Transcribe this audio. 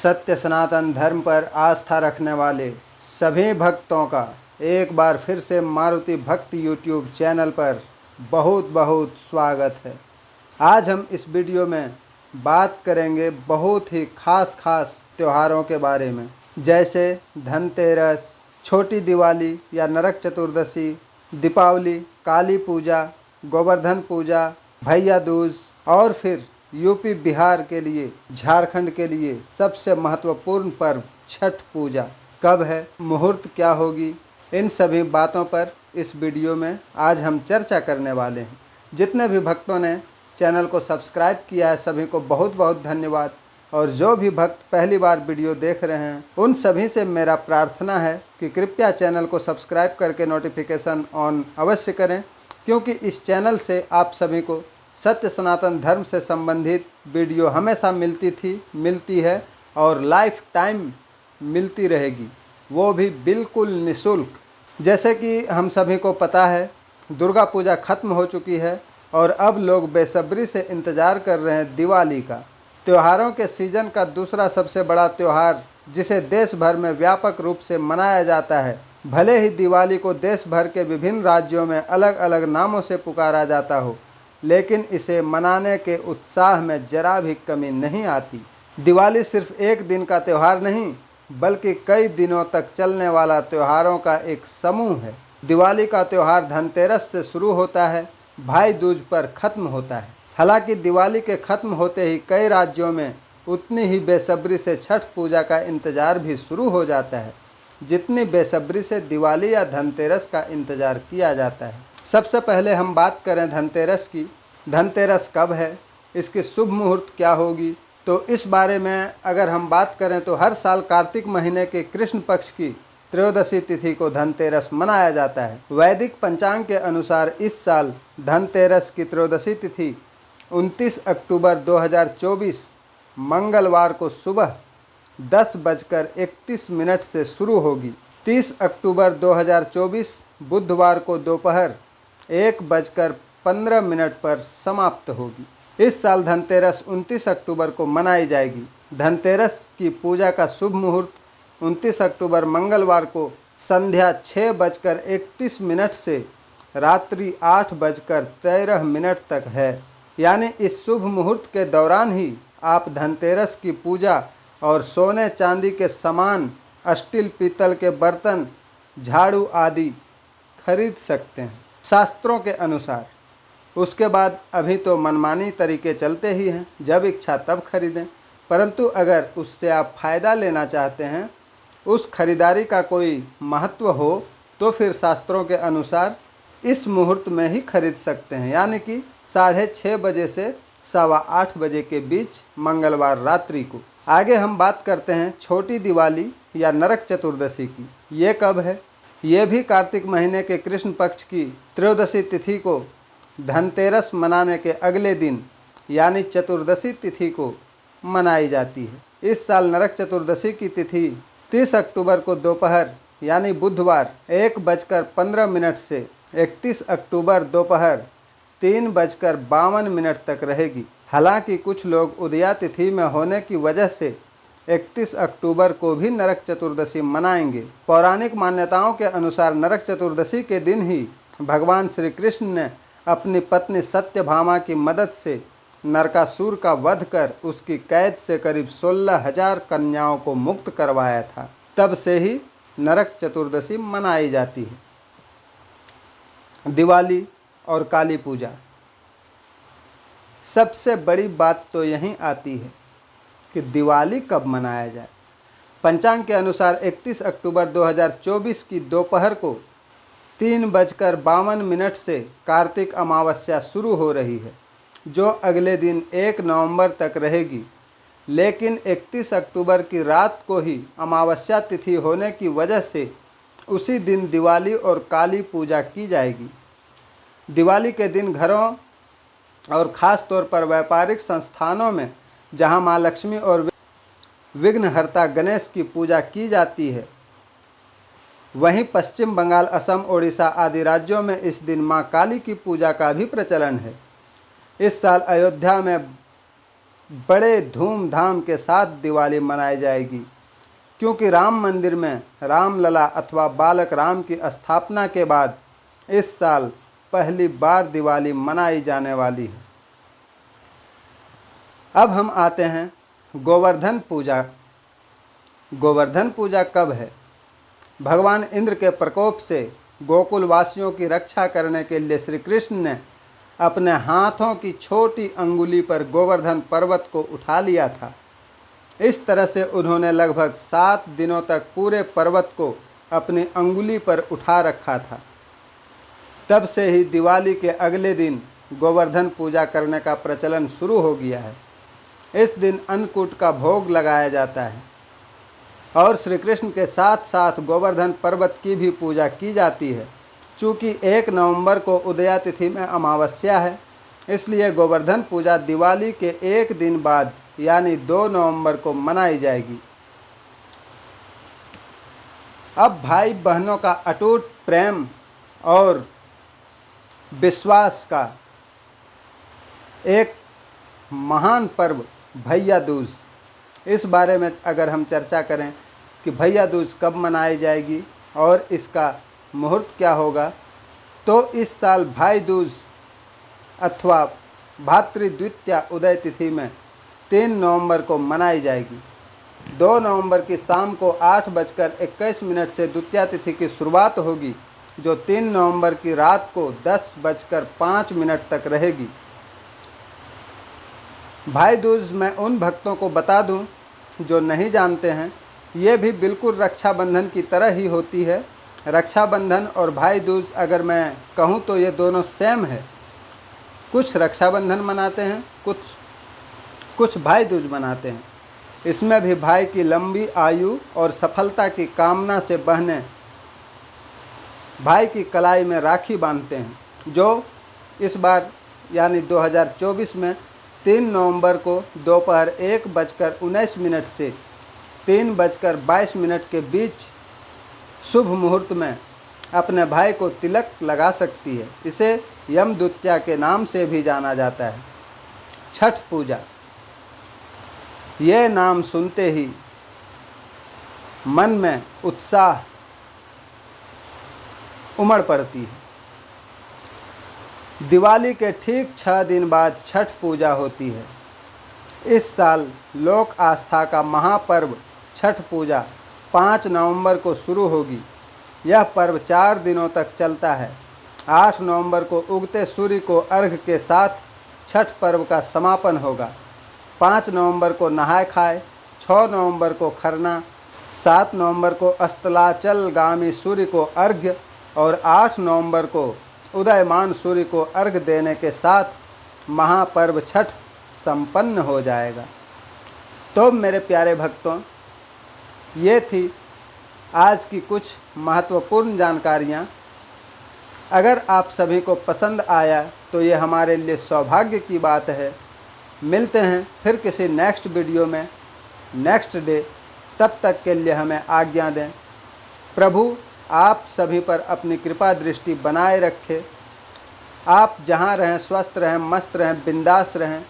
सत्य सनातन धर्म पर आस्था रखने वाले सभी भक्तों का एक बार फिर से मारुति भक्त यूट्यूब चैनल पर बहुत बहुत स्वागत है। आज हम इस वीडियो में बात करेंगे बहुत ही खास त्योहारों के बारे में, जैसे धनतेरस, छोटी दिवाली या नरक चतुर्दशी, दीपावली, काली पूजा, गोवर्धन पूजा, भैया दूज और फिर यूपी बिहार के लिए, झारखंड के लिए सबसे महत्वपूर्ण पर्व छठ पूजा कब है, मुहूर्त क्या होगी, इन सभी बातों पर इस वीडियो में आज हम चर्चा करने वाले हैं। जितने भी भक्तों ने चैनल को सब्सक्राइब किया है सभी को बहुत बहुत धन्यवाद, और जो भी भक्त पहली बार वीडियो देख रहे हैं उन सभी से मेरा प्रार्थना है कि कृपया चैनल को सब्सक्राइब करके नोटिफिकेशन ऑन अवश्य करें, क्योंकि इस चैनल से आप सभी को सत्य सनातन धर्म से संबंधित वीडियो हमेशा मिलती है और लाइफ टाइम मिलती रहेगी, वो भी बिल्कुल निःशुल्क। जैसे कि हम सभी को पता है, दुर्गा पूजा खत्म हो चुकी है और अब लोग बेसब्री से इंतज़ार कर रहे हैं दिवाली का। त्योहारों के सीज़न का दूसरा सबसे बड़ा त्यौहार जिसे देश भर में व्यापक रूप से मनाया जाता है। भले ही दिवाली को देश भर के विभिन्न राज्यों में अलग अलग नामों से पुकारा जाता हो, लेकिन इसे मनाने के उत्साह में जरा भी कमी नहीं आती। दिवाली सिर्फ एक दिन का त्यौहार नहीं, बल्कि कई दिनों तक चलने वाला त्योहारों का एक समूह है। दिवाली का त्यौहार धनतेरस से शुरू होता है, भाई दूज पर खत्म होता है। हालांकि दिवाली के खत्म होते ही कई राज्यों में उतनी ही बेसब्री से छठ पूजा का इंतज़ार भी शुरू हो जाता है, जितनी बेसब्री से दिवाली या धनतेरस का इंतज़ार किया जाता है। सबसे पहले हम बात करें धनतेरस की। धनतेरस कब है, इसकी शुभ मुहूर्त क्या होगी, तो इस बारे में अगर हम बात करें तो हर साल कार्तिक महीने के कृष्ण पक्ष की त्रयोदशी तिथि को धनतेरस मनाया जाता है। वैदिक पंचांग के अनुसार इस साल धनतेरस की त्रयोदशी तिथि 29 अक्टूबर 2024 मंगलवार को सुबह 10:31 से शुरू होगी। 30 अक्टूबर 2024 बुधवार को दोपहर 1:15 पर समाप्त होगी। इस साल धनतेरस 29 अक्टूबर को मनाई जाएगी। धनतेरस की पूजा का शुभ मुहूर्त 29 अक्टूबर मंगलवार को संध्या 6:31 से रात्रि 8:13 तक है। यानी इस शुभ मुहूर्त के दौरान ही आप धनतेरस की पूजा और सोने चांदी के सामान, स्टील पीतल के बर्तन, झाड़ू आदि खरीद सकते हैं शास्त्रों के अनुसार। उसके बाद अभी तो मनमानी तरीके चलते ही हैं, जब इच्छा तब खरीदें, परंतु अगर उससे आप फ़ायदा लेना चाहते हैं, उस खरीदारी का कोई महत्व हो, तो फिर शास्त्रों के अनुसार इस मुहूर्त में ही खरीद सकते हैं, यानी कि 6:30 बजे से 8:15 बजे के बीच मंगलवार रात्रि को। आगे हम बात करते हैं छोटी दिवाली या नरक चतुर्दशी की। ये कब है? ये भी कार्तिक महीने के कृष्ण पक्ष की त्रयोदशी तिथि को धनतेरस मनाने के अगले दिन यानी चतुर्दशी तिथि को मनाई जाती है। इस साल नरक चतुर्दशी की तिथि 30 अक्टूबर को दोपहर यानी बुधवार 1:15 से 31 अक्टूबर दोपहर 3:52 तक रहेगी। हालांकि कुछ लोग उदया तिथि में होने की वजह से 31 अक्टूबर को भी नरक चतुर्दशी मनाएंगे। पौराणिक मान्यताओं के अनुसार नरक चतुर्दशी के दिन ही भगवान श्री कृष्ण ने अपनी पत्नी सत्यभामा की मदद से नरकासुर का वध कर उसकी कैद से करीब 16,000 कन्याओं को मुक्त करवाया था। तब से ही नरक चतुर्दशी मनाई जाती है। दिवाली और काली पूजा, सबसे बड़ी बात तो यहीं आती है कि दिवाली कब मनाया जाए। पंचांग के अनुसार 31 अक्टूबर 2024 की दोपहर को 3:52 से कार्तिक अमावस्या शुरू हो रही है, जो अगले दिन 1 नवंबर तक रहेगी। लेकिन 31 अक्टूबर की रात को ही अमावस्या तिथि होने की वजह से उसी दिन दिवाली और काली पूजा की जाएगी। दिवाली के दिन घरों और ख़ास तौर पर व्यापारिक संस्थानों में जहां मां लक्ष्मी और विघ्नहर्ता गणेश की पूजा की जाती है, वहीं पश्चिम बंगाल, असम, ओडिशा आदि राज्यों में इस दिन मां काली की पूजा का भी प्रचलन है। इस साल अयोध्या में बड़े धूमधाम के साथ दिवाली मनाई जाएगी, क्योंकि राम मंदिर में रामलला अथवा बालक राम की स्थापना के बाद इस साल पहली बार दिवाली मनाई जाने वाली है। अब हम आते हैं गोवर्धन पूजा। गोवर्धन पूजा कब है? भगवान इंद्र के प्रकोप से गोकुल वासियों की रक्षा करने के लिए श्री कृष्ण ने अपने हाथों की छोटी अंगुली पर गोवर्धन पर्वत को उठा लिया था। इस तरह से उन्होंने लगभग 7 दिनों तक पूरे पर्वत को अपनी अंगुली पर उठा रखा था। तब से ही दिवाली के अगले दिन गोवर्धन पूजा करने का प्रचलन शुरू हो गया है। इस दिन अन्नकूट का भोग लगाया जाता है और श्री कृष्ण के साथ साथ गोवर्धन पर्वत की भी पूजा की जाती है। चूँकि 1 नवंबर को उदया तिथि में अमावस्या है, इसलिए गोवर्धन पूजा दिवाली के एक दिन बाद यानी 2 नवंबर को मनाई जाएगी। अब भाई बहनों का अटूट प्रेम और विश्वास का एक महान पर्व भैया दूज, इस बारे में अगर हम चर्चा करें कि भैया दूज कब मनाई जाएगी और इसका मुहूर्त क्या होगा, तो इस साल भाई दूज अथवा भातृ द्वितीया उदय तिथि में 3 नवंबर को मनाई जाएगी। 2 नवंबर की शाम को 8:21 से द्वितीया तिथि की शुरुआत होगी, जो 3 नवंबर की रात को 10:05 तक रहेगी। भाई दूज मैं उन भक्तों को बता दूं जो नहीं जानते हैं, ये भी बिल्कुल रक्षाबंधन की तरह ही होती है। रक्षाबंधन और भाई दूज अगर मैं कहूं तो ये दोनों सेम है। कुछ रक्षाबंधन मनाते हैं, कुछ भाई दूज मनाते हैं। इसमें भी भाई की लंबी आयु और सफलता की कामना से बहनें भाई की कलाई में राखी बांधते हैं, जो इस बार यानी 2024 में 3 नवंबर को दोपहर 1:19 से 3:22 के बीच शुभ मुहूर्त में अपने भाई को तिलक लगा सकती है। इसे यम द्वितीया के नाम से भी जाना जाता है। छठ पूजा, ये नाम सुनते ही मन में उत्साह उमड़ पड़ती है। दिवाली के ठीक 6 दिन बाद छठ पूजा होती है। इस साल लोक आस्था का महापर्व छठ पूजा 5 नवंबर को शुरू होगी। यह पर्व 4 दिनों तक चलता है। 8 नवंबर को उगते सूर्य को अर्घ्य के साथ छठ पर्व का समापन होगा। 5 नवंबर को नहाय खाए, 6 नवंबर को खरना, 7 नवंबर को अस्ताचलगामी सूर्य को अर्घ्य और 8 नवंबर को उदयमान सूर्य को अर्घ्य देने के साथ महापर्व छठ संपन्न हो जाएगा। तो मेरे प्यारे भक्तों, ये थी आज की कुछ महत्वपूर्ण जानकारियाँ। अगर आप सभी को पसंद आया तो ये हमारे लिए सौभाग्य की बात है। मिलते हैं फिर किसी नेक्स्ट वीडियो में नेक्स्ट डे। तब तक के लिए हमें आज्ञा दें। प्रभु आप सभी पर अपनी कृपा दृष्टि बनाए रखे। आप जहाँ रहें स्वस्थ रहें, मस्त रहें, बिंदास रहें।